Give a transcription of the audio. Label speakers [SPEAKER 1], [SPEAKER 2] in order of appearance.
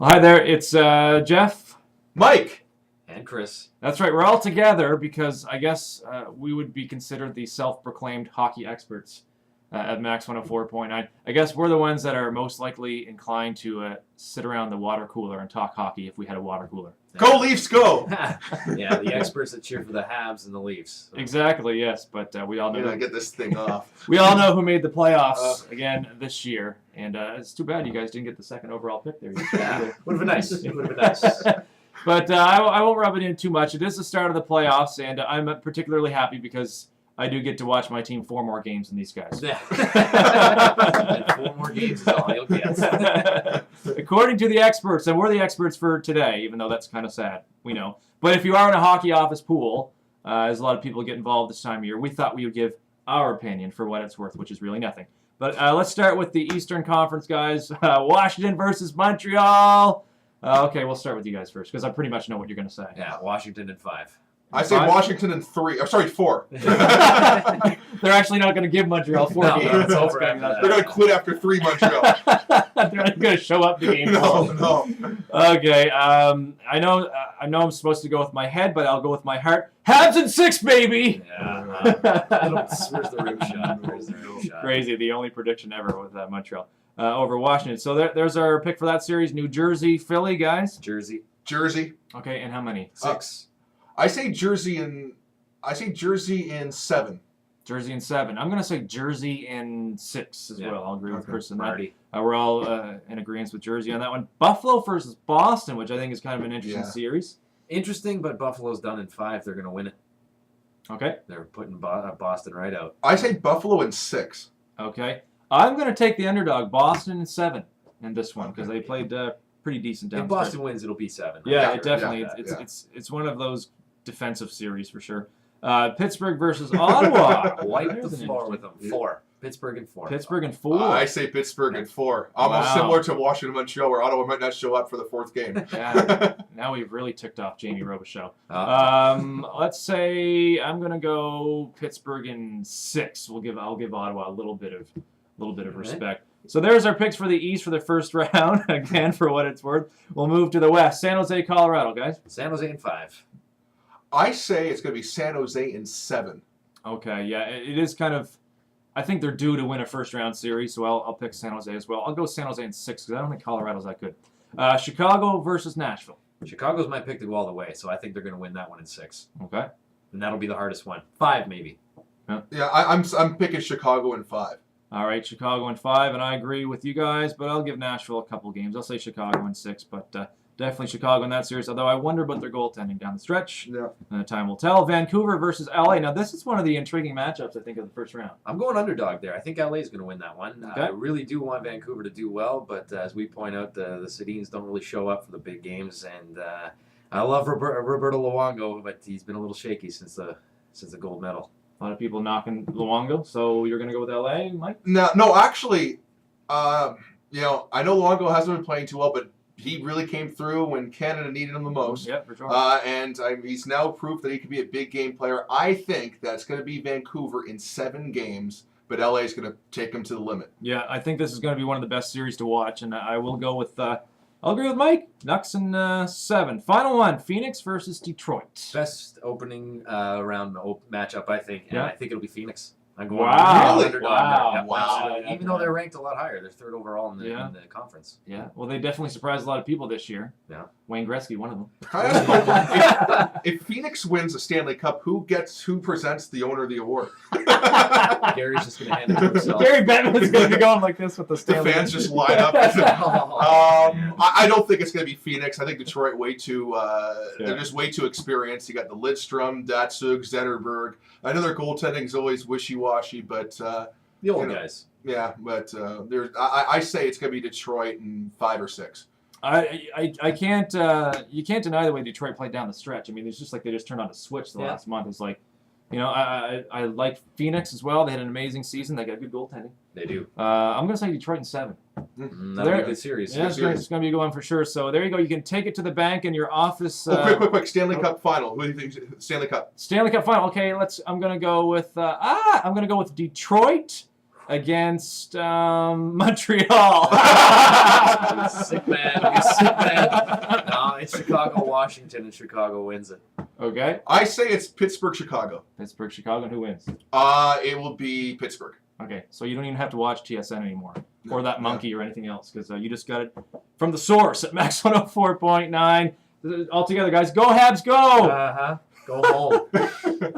[SPEAKER 1] Well, hi there. It's Jeff.
[SPEAKER 2] Mike.
[SPEAKER 3] And Chris.
[SPEAKER 1] That's right. We're all together because I guess we would be considered the self-proclaimed hockey experts at Max 104.9. I guess we're the ones that are most likely inclined to sit around the water cooler and talk hockey if we had a water cooler.
[SPEAKER 2] Go Leafs, go!
[SPEAKER 3] Yeah, the experts that cheer for the Habs and the Leafs. So.
[SPEAKER 1] Exactly, yes. But we all know.
[SPEAKER 2] We're going to get this thing off.
[SPEAKER 1] We all know who made the playoffs again this year. And it's too bad you guys didn't get the second overall pick there.
[SPEAKER 3] Yeah, would have been nice. It would have been nice.
[SPEAKER 1] But I won't rub it in too much. It is the start of the playoffs, and I'm particularly happy because I do get to watch my team 4 more games than these guys.
[SPEAKER 3] Yeah. 4 more games is all you'll get.
[SPEAKER 1] According to the experts, and we're the experts for today, even though that's kind of sad, we know. But if you are in a hockey office pool, as a lot of people get involved this time of year, we thought we would give our opinion for what it's worth, which is really nothing. But let's start with the Eastern Conference, guys. Washington versus Montreal. Okay, we'll start with you guys first, because I pretty much know what you're going to say.
[SPEAKER 3] Yeah, Washington in 5.
[SPEAKER 2] I say Washington in 3. Oh, sorry, 4.
[SPEAKER 1] They're actually not going to give Montreal 4 games.
[SPEAKER 3] No, it's over after
[SPEAKER 2] They're going to quit after 3, Montreal.
[SPEAKER 1] They're not going to show up to game 4.
[SPEAKER 2] No.
[SPEAKER 1] Okay, I know I'm supposed to go with my head, but I'll go with my heart. Habs in 6, baby!
[SPEAKER 3] Yeah. Where's the rim shot? Where's the rim shot?
[SPEAKER 1] Crazy, the only prediction ever with Montreal over Washington. So there's our pick for that series. New Jersey, Philly, guys.
[SPEAKER 3] Jersey.
[SPEAKER 1] Okay, and how many?
[SPEAKER 3] 6.
[SPEAKER 2] I say Jersey in 7.
[SPEAKER 1] Jersey in 7. I'm going to say Jersey in 6 as well. I'll agree with Chris on that.
[SPEAKER 3] Marty.
[SPEAKER 1] We're all in agreement with Jersey on that one. Buffalo versus Boston, which I think is kind of an interesting series.
[SPEAKER 3] Interesting, but Buffalo's done in 5. They're going to win it.
[SPEAKER 1] Okay.
[SPEAKER 3] They're putting Boston right out.
[SPEAKER 2] I say Buffalo in 6.
[SPEAKER 1] Okay. I'm going to take the underdog, Boston in 7 in this one because they played pretty decent down
[SPEAKER 3] If Boston wins, it'll be 7. Right?
[SPEAKER 1] Yeah, it definitely.
[SPEAKER 2] Yeah.
[SPEAKER 1] It's one of those defensive series for sure. Pittsburgh versus Ottawa.
[SPEAKER 3] Wipe the floor with them. 4. Pittsburgh in 4.
[SPEAKER 1] Pittsburgh in 4.
[SPEAKER 2] I say Pittsburgh in 4. Almost similar to Washington, Montreal, where Ottawa might not show up for the 4th game.
[SPEAKER 1] Yeah. Now we've really ticked off Jamie Robichaux. Let's say I'm gonna go Pittsburgh in 6. I'll give Ottawa a little bit of respect. So there's our picks for the East for the first round. Again, for what it's worth, we'll move to the West. San Jose, Colorado, guys.
[SPEAKER 3] San Jose in 5.
[SPEAKER 2] I say it's going to be San Jose in 7.
[SPEAKER 1] Okay, yeah, it is kind of. I think they're due to win a first-round series, so I'll pick San Jose as well. I'll go San Jose in 6 because I don't think Colorado's that good. Chicago versus Nashville.
[SPEAKER 3] Chicago's my pick to go all the way, so I think they're going to win that one in 6.
[SPEAKER 1] Okay.
[SPEAKER 3] And that'll be the hardest one. 5 maybe.
[SPEAKER 2] Yeah, I'm picking Chicago in 5.
[SPEAKER 1] All right, Chicago in 5, and I agree with you guys, but I'll give Nashville a couple games. I'll say Chicago in 6, but definitely Chicago in that series, although I wonder about their goaltending down the stretch.
[SPEAKER 2] Yeah.
[SPEAKER 1] Time will tell. Vancouver versus LA. Now, this is one of the intriguing matchups, I think, of the first round.
[SPEAKER 3] I'm going underdog there. I think LA is going to win that one.
[SPEAKER 1] Okay.
[SPEAKER 3] I really do want Vancouver to do well, but as we point out, the Sedins don't really show up for the big games, and I love Roberto Luongo, but he's been a little shaky since the gold medal.
[SPEAKER 1] A lot of people knocking Luongo, so you're going to go with LA, Mike?
[SPEAKER 2] No, actually, I know Luongo hasn't been playing too well, but he really came through when Canada needed him the most.
[SPEAKER 1] Yeah, for sure.
[SPEAKER 2] And he's now proof that he can be a big game player. I think that's going to be Vancouver in 7 games, but LA is going to take him to the limit.
[SPEAKER 1] Yeah, I think this is going to be one of the best series to watch, and I will go with. I'll agree with Mike. Ducks in 7. Final one: Phoenix versus Detroit.
[SPEAKER 3] Best opening round matchup, I think. And I think it'll be Phoenix. I'm going
[SPEAKER 1] Wow.
[SPEAKER 3] underdog there.
[SPEAKER 2] Wow.
[SPEAKER 3] Absolutely. Even though they're ranked a lot higher. They're 3rd overall in the conference.
[SPEAKER 1] Yeah, well, they definitely surprised a lot of people this year.
[SPEAKER 3] Yeah.
[SPEAKER 1] Wayne Gretzky, one of them.
[SPEAKER 2] If Phoenix wins the Stanley Cup, who presents the owner of the award?
[SPEAKER 3] Gary's just going to hand it to himself.
[SPEAKER 1] Gary Bettman's going to be going like this with the
[SPEAKER 2] The
[SPEAKER 1] Stanley.
[SPEAKER 2] fans just line up. I don't think it's going to be Phoenix. I think Detroit they're just way too experienced. You got the Lidstrom, Datsug, Zetterberg. I know their goaltending is always wishy-washy, but
[SPEAKER 3] the old guys.
[SPEAKER 2] Yeah, but I say it's going to be Detroit in 5 or 6.
[SPEAKER 1] I can't. You can't deny the way Detroit played down the stretch. I mean, it's just like they just turned on a switch the last month. It's like, I like Phoenix as well. They had an amazing season. They got good goaltending.
[SPEAKER 3] They do.
[SPEAKER 1] I'm going to say Detroit in 7.
[SPEAKER 3] That'll be a good series.
[SPEAKER 1] Yeah, it's going to be a good one for sure. So there you go. You can take it to the bank in your office.
[SPEAKER 2] Quick. Stanley Cup final. Who do you think? Stanley Cup.
[SPEAKER 1] Stanley Cup final. Okay, I'm going to go with. I'm going to go with Detroit against Montreal.
[SPEAKER 3] Sick man. No, it's Chicago, Washington, and Chicago wins it.
[SPEAKER 1] Okay.
[SPEAKER 2] I say it's Pittsburgh, Chicago.
[SPEAKER 1] Pittsburgh, Chicago, and who wins?
[SPEAKER 2] It will be Pittsburgh.
[SPEAKER 1] Okay, so you don't even have to watch TSN anymore,
[SPEAKER 2] No,
[SPEAKER 1] or that
[SPEAKER 2] no.
[SPEAKER 1] monkey or anything else, because you just got it from the source at Max 104.9. All together, guys. Go Habs, go!
[SPEAKER 3] Go home.